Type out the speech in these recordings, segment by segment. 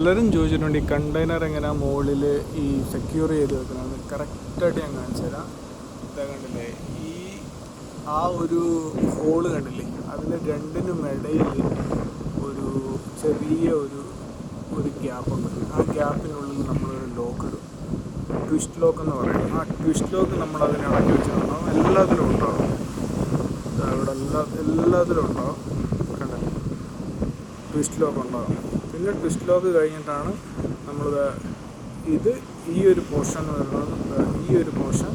പലരും ചോദിച്ചിട്ടുണ്ട് ഈ കണ്ടെയ്നർ എങ്ങനെയാണ് മുകളിൽ ഈ സെക്യൂർ ചെയ്ത് വെക്കുന്നത്. കറക്റ്റായിട്ട് ഞാൻ കാണിച്ചു തരാം. ഇതാ കണ്ടില്ലേ, ഈ ഒരു ഹോള് കണ്ടില്ലേ, അതിന് രണ്ടിനും ഇടയിൽ ഒരു ചെറിയ ഒരു ഗ്യാപ്പുണ്ട്. ആ ഗ്യാപ്പിനുള്ളിൽ നമ്മളൊരു ലോക്ക് ഇടും, ട്വിസ്റ്റ് ലോക്ക് എന്ന് പറയും. ആ ട്വിസ്റ്റ് ലോക്ക് നമ്മൾ അതിന് ഇടയ്ക്ക് വെച്ചിട്ടുണ്ടാവും. എല്ലാത്തിലും ഉണ്ടാവും, ഇവിടെ എല്ലാത്തിലും ഉണ്ടാവും. കണ്ടല്ലേ, ട്വിസ്റ്റ് ലോക്ക് ഉണ്ടാകും. പിന്നെ ട്വിസ്റ്റ് ലോക്ക് കഴിഞ്ഞിട്ടാണ് നമ്മൾ ഈ ഒരു പോർഷൻ വരുന്നത്. ഈ ഒരു പോർഷൻ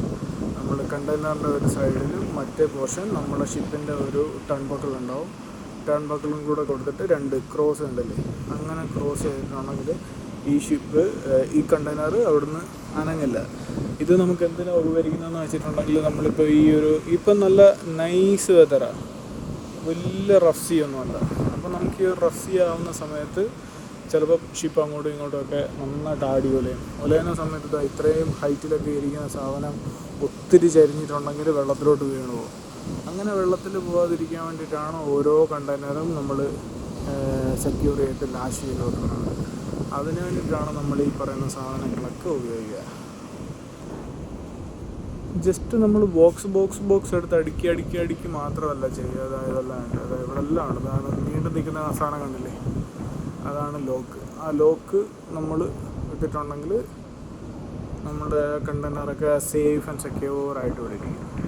നമ്മൾ കണ്ടെയ്നറിൻ്റെ ഒരു സൈഡിലും മറ്റേ പോർഷൻ നമ്മുടെ ഷിപ്പിൻ്റെ ഒരു ടേൺ ബക്കിൾ ഉണ്ടാവും. ടേൺ ബക്കിളും കൂടെ കൊടുത്തിട്ട് രണ്ട് ക്രോസ് ഉണ്ടല്ലേ, അങ്ങനെ ക്രോസ് ചെയ്തിട്ടാണെങ്കിൽ ഈ കണ്ടെയ്നർ അവിടുന്ന് അനങ്ങില്ല. ഇത് നമുക്ക് എന്തിനാണ് ഉപകരിക്കുന്നതെന്ന് വെച്ചിട്ടുണ്ടെങ്കിൽ, നമ്മളിപ്പോൾ ഇപ്പം നല്ല നൈസ് വെതറാണ്, വലിയ റഫ് സീ ഒന്നുമല്ല. അപ്പോൾ നമുക്ക് ഈ റഫ് സീ ആവുന്ന സമയത്ത് ചിലപ്പോൾ ഷിപ്പ് അങ്ങോട്ടും ഇങ്ങോട്ടുമൊക്കെ നന്നായിട്ട് ഒലയുന്ന സമയത്ത് ഇത്രയും ഹൈറ്റിലൊക്കെ ഇരിക്കുന്ന സാധനം ഒത്തിരി ചരിഞ്ഞിട്ടുണ്ടെങ്കിൽ വെള്ളത്തിലോട്ട് വീണു പോകും. അങ്ങനെ വെള്ളത്തിൽ പോകാതിരിക്കാൻ വേണ്ടിയിട്ടാണ് ഓരോ കണ്ടെയ്നറും നമ്മൾ സെക്യൂർ ചെയ്തിട്ട് ലാഷ് ചെയ്ത് വെക്കുന്നത്. അതിന് വേണ്ടിയിട്ടാണ് നമ്മൾ ഈ പറയുന്ന സാധനങ്ങളൊക്കെ ഉപയോഗിക്കുക. ജസ്റ്റ് നമ്മൾ ബോക്സ് എടുത്ത് അടുക്കി മാത്രമല്ല ചെയ്യുക. അതായത് ഇവിടെ എല്ലാം ഉണ്ട്. അതാണ് നീണ്ടു നിൽക്കുന്ന സാധനം കണ്ടില്ലേ, അതാണ് ലോക്ക്. ആ ലോക്ക് നമ്മൾ ഇട്ടിട്ടുണ്ടെങ്കിൽ നമ്മുടെ കണ്ടെയ്നറൊക്കെ സേഫ് ആൻഡ് സെക്യൂർ ആയിട്ട് ഇവിടെ ഇരിക്കും.